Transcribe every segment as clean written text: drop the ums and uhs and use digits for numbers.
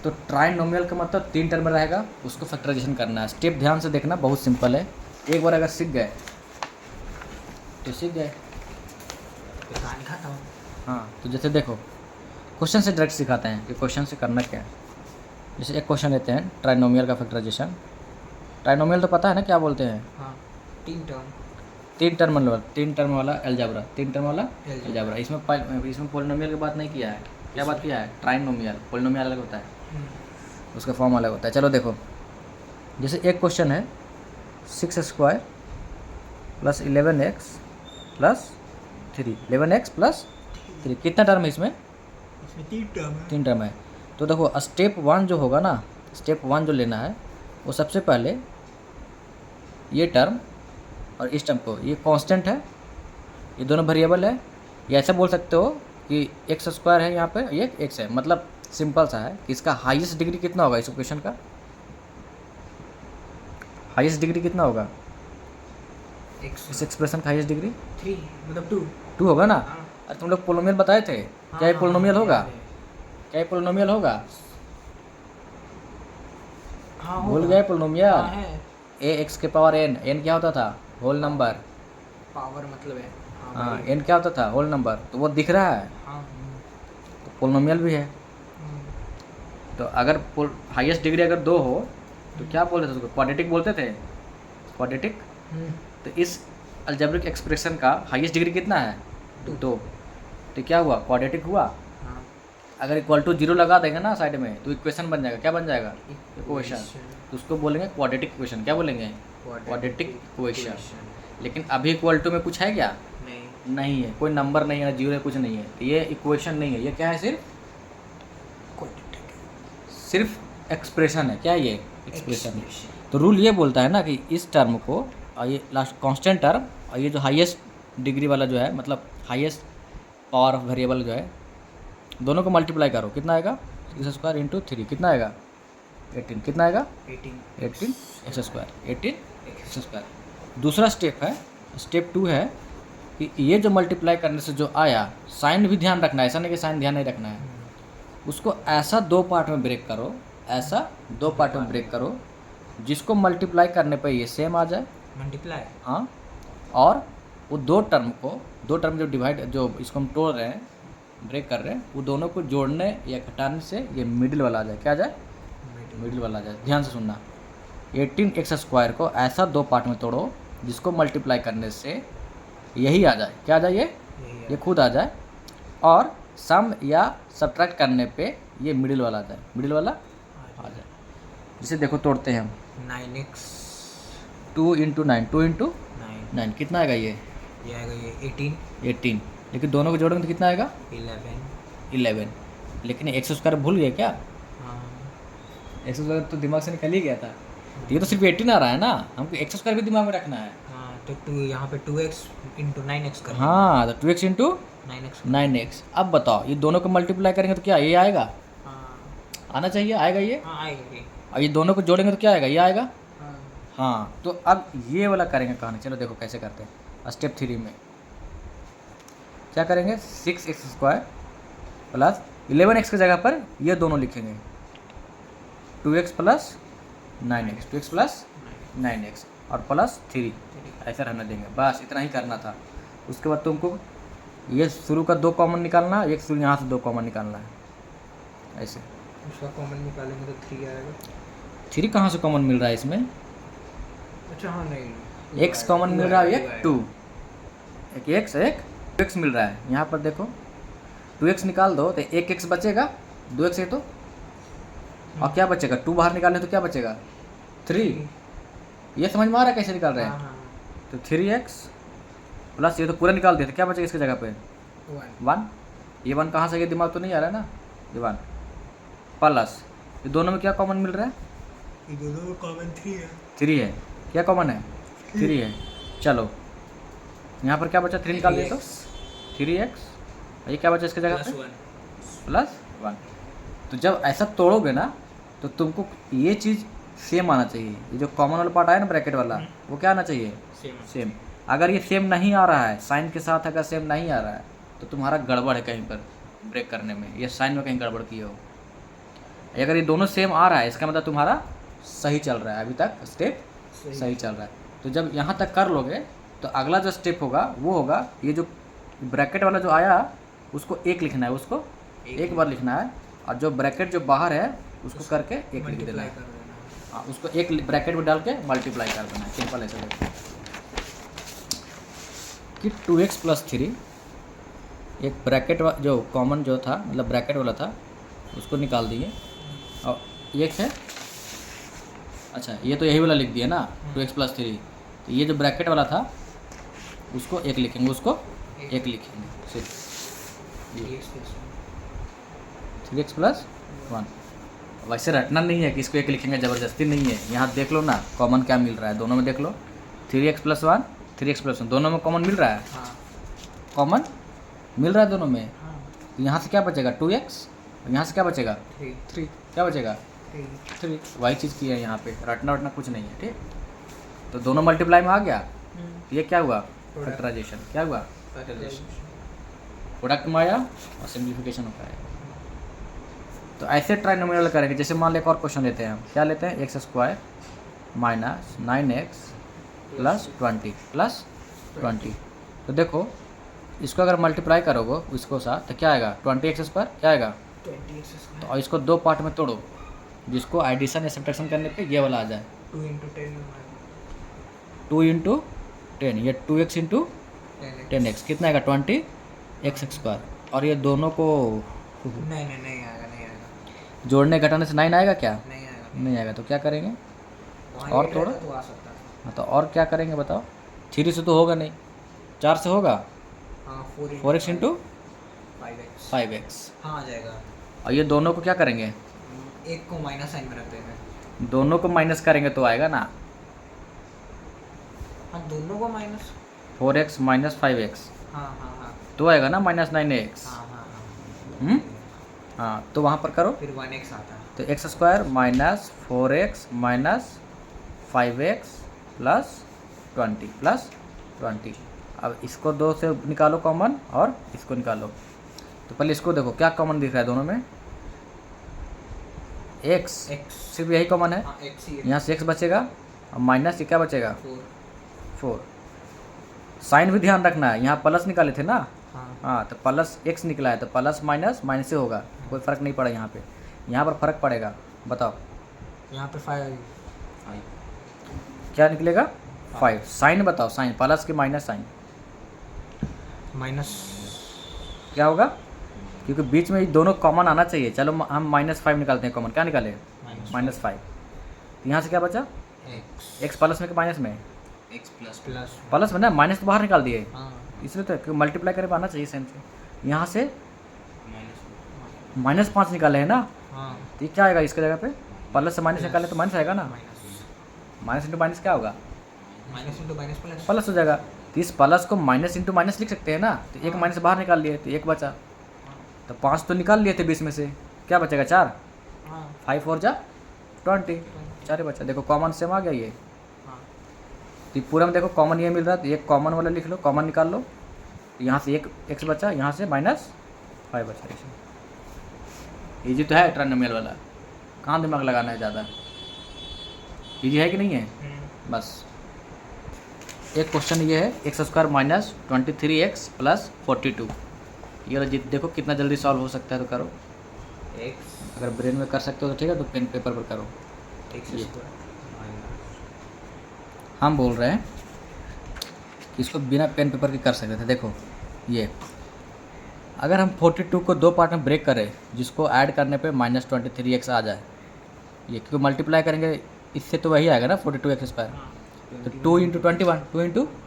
तो ट्राइनोमियल का मतलब 3 टर्म में रहेगा, उसको फैक्टराइजेशन करना है। स्टेप ध्यान से देखना, बहुत सिंपल है। एक बार अगर सीख गए तो सीख गए। हाँ, तो जैसे देखो क्वेश्चन से डायरेक्ट सिखाते हैं कि क्वेश्चन से करना क्या है। जैसे एक क्वेश्चन लेते हैं ट्राइनोमियल का फैक्टराइजेशन। ट्राइनोमियल तो पता है ना क्या बोलते हैं? हाँ, 3 टर्म। 3 टर्म वाला अलजेब्रा, 3 टर्म वाला अलजेब्रा। इसमें पोलिनोमियल की बात नहीं किया है। क्या बात किया है? ट्राइनोमियल। पोलिनोमियल अलग होता है, उसका फॉर्म अलग होता है। चलो देखो, जैसे एक क्वेश्चन है 6² + 11x + 3, 11x + 3 कितना टर्म है इसमें? इसमें 3 टर्म है। 3 टर्म है। तो देखो स्टेप 1 जो होगा ना, स्टेप 1 जो लेना है वो सबसे पहले ये टर्म और इस टर्म को, ये कांस्टेंट है, ये दोनों वेरिएबल है। या ऐसा बोल सकते हो कि x² है यहाँ पे, ये x है। मतलब सिंपल सा है कि इसका हाईएस्ट डिग्री कितना होगा इस इक्वेशन का? हाईएस्ट डिग्री कितना होगा इस एक्सप्रेशन का? हाईएस्ट डिग्री 3 मतलब 2 होगा ना। हाँ। अरे तुम लोग पोलिनोमियल बताए थे, क्या ये पोलिनोमियल होगा? क्या ये पोलिनोमियल होगा? हाँ, भूल गए पोलिनोमियल? है। ax⁴n, n क्या होता था? Whole number. पावर मतलब है। हाँ, n क्या होता था? Whole number. तो वो दिख रहा है, हाँ। तो पोलिनोमियल भी है। तो अगर हाईएस्ट डिग्री अगर 2 हो तो क्या बोलते थे उसको? क्वाड्रेटिक बोलते थे, क्वाड्रेटिक। तो इस अलजेब्रिक एक्सप्रेशन का हाईएस्ट डिग्री कितना है? 2। तो क्या हुआ? क्वाड्रेटिक हुआ। हाँ। अगर इक्वल टू 0 लगा देंगे ना साइड में तो इक्वेशन बन जाएगा। क्या बन जाएगा? इक्वेशन। तो उसको बोलेंगे क्वाड्रेटिक इक्वेशन। क्या बोलेंगे? Quadratic equation. लेकिन अभी इक्वल टू में कुछ है क्या? नहीं है, कोई नंबर नहीं है, 0 है, कुछ नहीं है। तो ये इक्वेशन नहीं है, ये क्या है? सिर्फ एक्सप्रेशन है। क्या है ये? एक्सप्रेशन है। तो रूल ये बोलता है ना कि इस टर्म को और ये लास्ट कांस्टेंट टर्म और ये जो हाईएस्ट डिग्री वाला जो है, मतलब हाईएस्ट पावर ऑफ वेरिएबल जो है, दोनों को मल्टीप्लाई करो। कितना आएगा? x² × 3 कितना आएगा? 18। कितना आएगा? 18x²। 18x²। दूसरा स्टेप है, स्टेप 2 है कि ये जो मल्टीप्लाई करने से जो आया, साइन भी ध्यान रखना है। ऐसा नहीं कि साइन ध्यान नहीं रखना है। उसको ऐसा 2 पार्ट में ब्रेक करो, ऐसा 2 पार्ट में ब्रेक करो जिसको मल्टीप्लाई करने पे ये सेम आ जाए। मल्टीप्लाई। हाँ, और वो 2 टर्म जो डिवाइड, जो इसको हम तोड़ रहे हैं, ब्रेक कर रहे हैं, वो दोनों को जोड़ने या घटाने से ये मिडिल वाला आ जाए। क्या आ जाए? मिडिल वाला आ जाए। ध्यान से सुनना, 18x² को ऐसा 2 पार्ट में तोड़ो जिसको मल्टीप्लाई करने से यही आ जाए। क्या आ जाए? ये खुद आ जाए। और सम या सब्ट्रैक्ट करने पे ये मिडिल वाला आ जाए। मिडिल वाला आ जाए। जिसे देखो तोड़ते हैं हम। 9x 2 × 9, 2 × 9 कितना आएगा? ये आएगा ये 18। लेकिन दोनों को जोड़ेंगे तो कितना आएगा? 11। लेकिन x² भूल गए क्या? हाँ। x² तो दिमाग से निकल ही गया था। ये तो सिर्फ 18 आ रहा है ना, हमको x² भी दिमाग में रखना है। हाँ, तो 2 यहाँ पे 2x × 9x कर। हाँ, तो 2x × 9x। 9x। अब बताओ, ये दोनों को मल्टीप्लाई करेंगे तो क्या ये आएगा? हाँ। आना चाहिए, आएगा ये। हाँ, आएगा ये। और ये दोनों को जोड़ेंगे तो क्या आएगा? ये आएगा। हाँ। हाँ, तो अब ये वाला करेंगे कहानी। चलो देखो कैसे करते हैं। स्टेप 3 में क्या करेंगे? 6x² + 11x की जगह पर ये दोनों लिखेंगे, 2x + 9x, 2x + 9x और +3 ऐसा रहने देंगे। बस इतना ही करना था। उसके बाद तुमको ये शुरू का 2 कॉमन निकालना, एक शुरू यहाँ से 2 कॉमन निकालना है। ऐसे उसका कॉमन निकालेंगे तो 3 आएगा। 3 कहाँ से कॉमन मिल रहा है इसमें? अच्छा, हाँ, नहीं, x कॉमन मिल रहा है, एक 2, एक x, एक 2x मिल रहा है। यहाँ पर देखो 2x निकाल दो तो एक x बचेगा, 2x है तो, और क्या बचेगा? 2 बाहर निकालने तो क्या बचेगा? 3। ये समझ में आ रहा है कैसे निकाल रहे हैं? हाँ। तो 3x प्लस ये तो पूरा निकाल दिया, तो क्या बचेगा इसकी जगह पे? 1। ये 1 कहाँ से? ये दिमाग तो नहीं आ रहा है ना। ये 1 प्लस ये दोनों में क्या कॉमन मिल रहा है? ये दोनों में कॉमन 3 है। 3 है। क्या कॉमन है? 3 है। चलो यहाँ पर क्या बचा? 3 निकाल दिया तो 3x, ये क्या बचा इसकी जगह पे? +1। तो जब ऐसा तोड़ोगे ना तो तुमको ये चीज़ सेम आना चाहिए। ये जो कॉमन वाला पार्ट आया ना ब्रैकेट वाला, वो क्या आना चाहिए? सेम। अगर ये सेम नहीं आ रहा है, साइन के साथ अगर सेम नहीं आ रहा है तो तुम्हारा गड़बड़ है कहीं पर ब्रेक करने में, ये साइन में कहीं गड़बड़ किए हो। अगर ये दोनों सेम आ रहा है इसका मतलब तुम्हारा सही चल रहा है, अभी तक स्टेप सही चल रहा है। तो जब यहाँ तक कर लोगे तो अगला जो स्टेप होगा वो होगा ये जो ब्रैकेट वाला जो आया उसको एक लिखना है, उसको एक बार लिखना है, और जो ब्रैकेट जो बाहर है उसको करके एक लिख देना मल्टीप्लाई है। कर देना। हाँ, उसको एक ब्रैकेट में डाल के मल्टीप्लाई कर देना है, सिंपल ऐसे देखो कि 2x + 3 एक ब्रैकेट जो कॉमन जो था मतलब ब्रैकेट वाला था उसको निकाल दिए, और एक है अच्छा ये तो यही वाला लिख दिया ना 2x + 3, तो ये जो ब्रैकेट वाला था उसको एक लिखेंगे, उसको एक लिखेंगे सिर्फ 3x + 1। वैसे रटना नहीं है कि इसको एक लिखेंगे, ज़बरदस्ती नहीं है। यहाँ देख लो ना कॉमन क्या मिल रहा है दोनों में, देख लो 3x + 1 3x + 1 दोनों में कॉमन मिल रहा है, हाँ कॉमन मिल रहा है दोनों में। हाँ तो यहाँ से क्या बचेगा 2x, और यहाँ से क्या बचेगा 3 क्या बचेगा 3। वही चीज़ की है यहाँ पे, रटना वटना कुछ नहीं है, ठीक। तो दोनों मल्टीप्लाई में आ गया, तो ये क्या हुआ फैक्टराइजेशन, क्या हुआ प्रोडक्ट में आया और सिंप्लीफिकेशन होता है। तो ऐसे ट्राइनोमिनल करेंगे, जैसे मान लो एक और क्वेश्चन लेते हैं हम, क्या लेते हैं x² - 9x + 20 तो देखो इसको अगर मल्टीप्लाई करोगे इसको साथ तो क्या आएगा 20x² क्या आएगा 20x²। तो और इसको दो पार्ट में तोड़ो, जिसको एडिशन या सब्ट्रैक्शन करने पे ये वाला आ जाए 2 × 10 2 × 10, ये 2x × 10x कितना आएगा 20x², और ये दोनों को नहीं आएगा जोड़ने घटाने से 9 आएगा क्या, नहीं आएगा। नहीं आएगा। तो क्या करेंगे वहाँ और eight तोड़ो। रहता तो आ सकता था। हाँ तो और क्या करेंगे बताओ, 3 से तो होगा नहीं, 4 से होगा, हाँ 4x × 5x 5x, हाँ आ जाएगा। और ये दोनों को क्या करेंगे, एक को माइनस साइन में रख देंगे। दोनों को माइनस करेंगे तो आएगा ना हाँ दोनों को माइनस 4x - 5x हाँ तो आएगा ना -9x। हाँ हाँ तो वहाँ पर करो, फिर 1x आता है। तो x² - 4x - 5x + 20 अब इसको 2 से निकालो कॉमन और इसको निकालो। तो पहले इसको देखो क्या कॉमन दिख रहा है दोनों में, x सिर्फ यही कॉमन है, हाँ x ही है। यहाँ से x बचेगा और माइनस ये क्या बचेगा 4 साइन भी ध्यान रखना है, यहाँ प्लस निकाले थे ना, हाँ हाँ तो प्लस x निकला है तो प्लस माइनस माइनस से होगा, कोई फ़र्क नहीं पड़ा यहाँ पे, यहाँ पर फ़र्क पड़ेगा। बताओ यहाँ पे 5 क्या निकलेगा 5, साइन बताओ, साइन प्लस के माइनस साइन माइनस क्या होगा, क्योंकि बीच में ये दोनों कॉमन आना चाहिए। चलो हम -5 निकालते हैं कॉमन, क्या निकाले -5, तो यहाँ से क्या बचा x प्लस में कि माइनस में, x प्लस प्लस में ना, माइनस तो बाहर निकाल दिए, हाँ इसलिए तो मल्टीप्लाई करे आना चाहिए सेम से। यहाँ से -5 निकाले हैं ना, हाँ तो ये क्या आएगा इसके जगह पे, प्लस से माइनस निकाले तो माइनस आएगा ना, माइनस इंटू माइनस क्या होगा minus into minus plus plus हो जाएगा। तो इस प्लस को माइनस इंटू माइनस लिख सकते हैं ना, तो एक माइनस बाहर निकाल लिए तो एक बचा, तो 5 तो निकाल लिए थे 20 में से, क्या बचेगा 4, हाँ 5 4 जा 20, 4 बचा। देखो कॉमन सेम आ गया ये, हाँ तो ये पूरा में देखो कॉमन ये मिल रहा है, तो एक कॉमन वाला लिख लो, कॉमन निकाल लो, तो यहाँ से एक x बचा, यहाँ से -5 बचा। इजी तो है ट्राइनोमियल वाला, कहाँ दिमाग लगाना है ज़्यादा, इजी है कि नहीं है। बस एक क्वेश्चन ये है x² - 23x + 42, ये वाला देखो कितना जल्दी सॉल्व हो सकता है, तो करो, x अगर ब्रेन में कर सकते हो तो ठीक है, तो पेन पेपर पर करो। x² हम बोल रहे हैं कि इसको बिना पेन पेपर के कर सकते थे। देखो ये अगर हम 42 को 2 पार्ट में ब्रेक करें, जिसको ऐड करने पे -23x आ जाए, ये क्योंकि मल्टीप्लाई करेंगे इससे तो वही आएगा ना 42x², तो 2 ×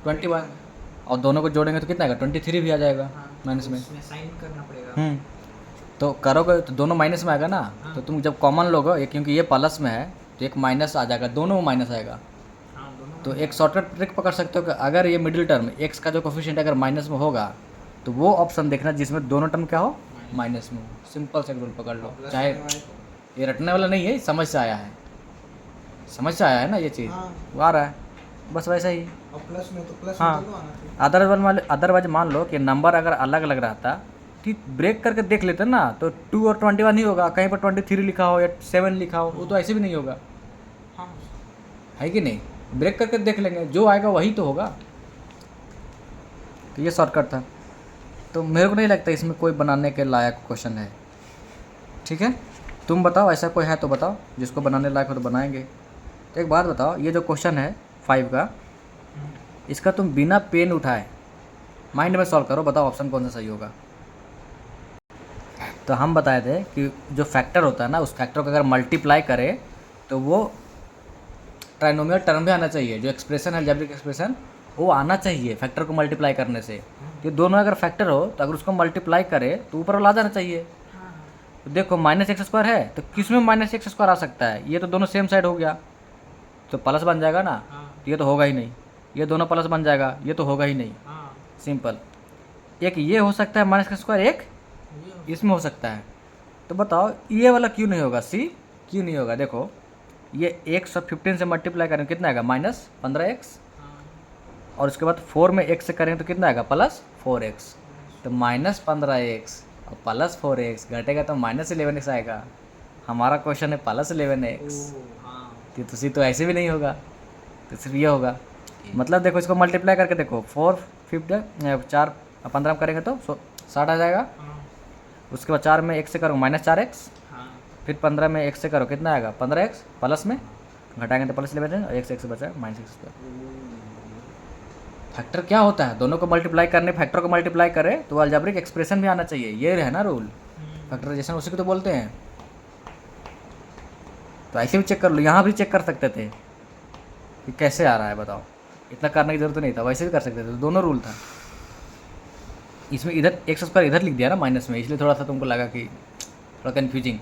21 और दोनों को जोड़ेंगे तो कितना आएगा 23 भी आ जाएगा माइनस में। इसमें साइन करना पड़ेगा। तो करोगे तो दोनों माइनस में आएगा ना, तो तुम जब कॉमन लोगे ये, क्योंकि ये प्लस में है तो एक माइनस आ जाएगा, दोनों में माइनस आएगा। हाँ दोनों तो एक शॉर्टकट ट्रिक पकड़ सकते हो कि अगर ये मिडिल टर्म x का जो कोफिशिएंट अगर माइनस में होगा तो वो ऑप्शन देखना जिसमें दोनों टर्म क्या हो माइनस में हो। सिंपल से रूल पकड़ लो, चाहे ये रटने वाला नहीं है, समझ से आया है, समझ से आया है ना ये चीज़, हाँ वो आ रहा है बस वैसा ही। और प्लस में तो प्लस हाँ। में दोनों आना चाहिए। अदरवाइज मान लो कि नंबर अगर अलग अलग रहता ठीक ब्रेक करके देख लेते ना तो 2 और 21 ही होगा, कहीं पर 23 लिखा हो या 7 लिखा हो, वो तो ऐसे भी नहीं होगा, हाँ है कि नहीं। ब्रेक करके देख लेंगे, जो आएगा वही तो होगा। तो ये शॉर्टकट था, तो मेरे को नहीं लगता इसमें कोई बनाने के लायक क्वेश्चन है। ठीक है, तुम बताओ ऐसा कोई है तो बताओ, जिसको बनाने लायक हो तो बनाएंगे। तो एक बात बताओ, ये जो क्वेश्चन है 5 का, इसका तुम बिना पेन उठाए माइंड में सॉल्व करो, बताओ ऑप्शन कौन सा सही होगा। तो हम बताए थे कि जो फैक्टर होता है ना, उस फैक्टर को अगर मल्टीप्लाई करे तो वो ट्राइनोमियल टर्म में आना चाहिए। जो एक्सप्रेशन है अलजेब्रिक एक्सप्रेशन, वो आना चाहिए फैक्टर को मल्टीप्लाई करने से। ये दोनों अगर फैक्टर हो तो अगर उसको मल्टीप्लाई करे तो ऊपर वाला आ जाना चाहिए। तो देखो -x² है तो किस में -x² आ सकता है, ये तो दोनों सेम साइड हो गया तो प्लस बन जाएगा ना, तो ये तो होगा ही नहीं। ये दोनों प्लस बन जाएगा, ये तो होगा ही नहीं, सिंपल। एक ये हो सकता है -x², एक इसमें हो सकता है। तो बताओ ये वाला क्यों नहीं होगा, सी क्यों नहीं होगा। देखो ये 115 से मल्टीप्लाई करें कितना आएगा, -15x, और उसके बाद 4 में x से करें तो कितना आएगा, +4x। तो -15x और +4x घटेगा तो -11x आएगा। हमारा क्वेश्चन है +11x, तो सी तो ऐसे भी नहीं होगा, तो सिर्फ ये होगा। मतलब देखो इसको मल्टीप्लाई करके देखो, 4 4 15 में करेंगे तो 60 आ जाएगा। उसके बाद 4 में x से करो -4x, फिर 15 में x से करो कितना आएगा, 15x, प्लस में घटाएंगे तो +11 और x से बचा -x²। फैक्टर क्या होता है, दोनों को मल्टीप्लाई करने, फैक्टर को मल्टीप्लाई करे तो अलजेब्रिक एक्सप्रेशन भी आना चाहिए, ये है ना रूल। फैक्टराइजेशन उसी को तो बोलते हैं। तो ऐसे भी चेक कर लो, यहाँ भी चेक कर सकते थे कि कैसे आ रहा है, बताओ। इतना करने की जरूरत नहीं था, वैसे भी कर सकते थे, तो दोनों रूल था। इसमें इधर x² इधर लिख दिया ना माइनस में, इसलिए थोड़ा सा तुमको लगा कि थोड़ा कन्फ्यूजिंग।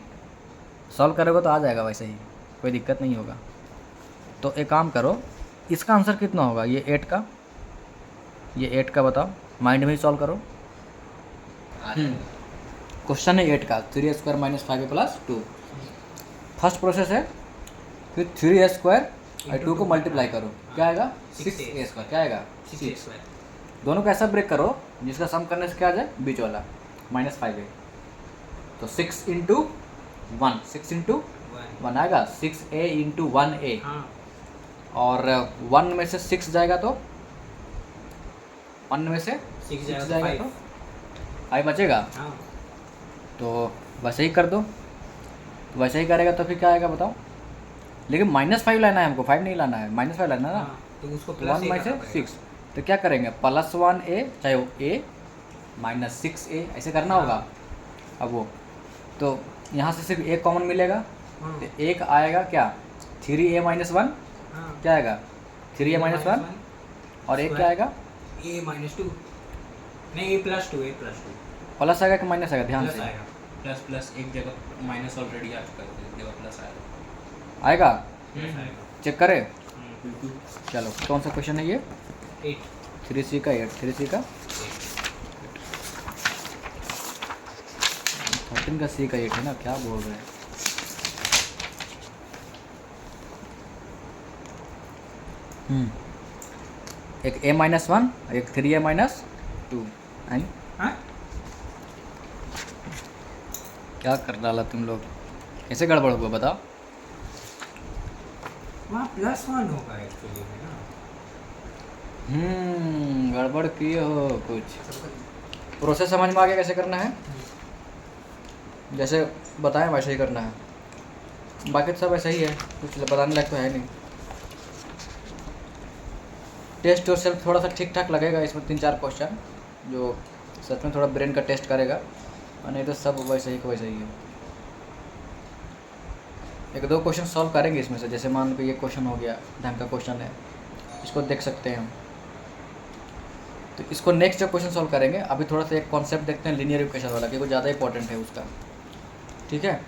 सॉल्व करोगे तो आ जाएगा वैसे ही, कोई दिक्कत नहीं होगा। तो एक काम करो, इसका आंसर कितना होगा, ये 8 का, ये 8 का बताओ, माइंड में ही सॉल्व करो। क्वेश्चन है 8 का, 3a² - 5a + 2। फर्स्ट प्रोसेस है, फिर 3a² और 2 को मल्टीप्लाई करो, क्या आएगा, 6a², क्या आएगा, 6। दोनों को ऐसा ब्रेक करो जिसका सम करने से क्या आ जाए, बीच वाला -5a। तो 6 × 1, 6 × 1 आएगा, 6a × 1a, और 1 में से 6 जाएगा तो 1 में से 6 जाएगा तो 5 बचेगा। तो वैसे ही कर दो, वैसे ही करेगा तो फिर क्या आएगा बताओ। लेकिन -5 लाना है हमको, 5 नहीं लाना है, -5 लाना है ना। तो उसको 1 में से 6, तो क्या करेंगे, +1a चाहे वो a -6a ऐसे करना होगा। अब वो तो यहाँ से सिर्फ एक कॉमन मिलेगा, तो एक आएगा क्या, 3a - 1 क्या आएगा, 3a - 1, और एक क्या आएगा, a - 2 नहीं, a + 2, a + 2 प्लस आएगा कि माइनस आएगा, ध्यान प्लस से आएगा, प्लस एक जगह माइनस ऑलरेडी आ चुका है, एक जगह प्लस आएगा, आएगा, आएगा। चेक करें। चलो कौन सा क्वेश्चन है ये, 8 3c का 8, 3c का 13 का c का 8 है ना, क्या बोल रहे हैं। एक a - 1 और एक 3a - 2 है। हाँ क्या कर डाला तुम लोग, कैसे गड़बड़ हुआ बताओ। वहाँ +1 होगा एक्चुअली में ना, गड़बड़ किए हो कुछ। प्रोसेस समझ में आ गया कैसे करना है, जैसे बताएं वैसे ही करना है, बाकी तो सब ऐसा ही है, कुछ बताने लायक तो है नहीं। टेस्ट और सेल्फ थोड़ा सा ठीक ठाक लगेगा, इसमें 3-4 क्वेश्चन जो सच में थोड़ा ब्रेन का टेस्ट करेगा, और नहीं तो सब वैसे ही वैसे ही है। 1-2 क्वेश्चन सॉल्व करेंगे इसमें से, जैसे मान लो ये क्वेश्चन हो गया, ढंग का क्वेश्चन है, इसको देख सकते हैं हम। तो इसको नेक्स्ट जो क्वेश्चन सॉल्व करेंगे, अभी थोड़ा सा एक कॉन्सेप्ट देखते हैं लीनियर इक्वेशन वाला, क्योंकि ज़्यादा इंपॉर्टेंट है उसका, ठीक है।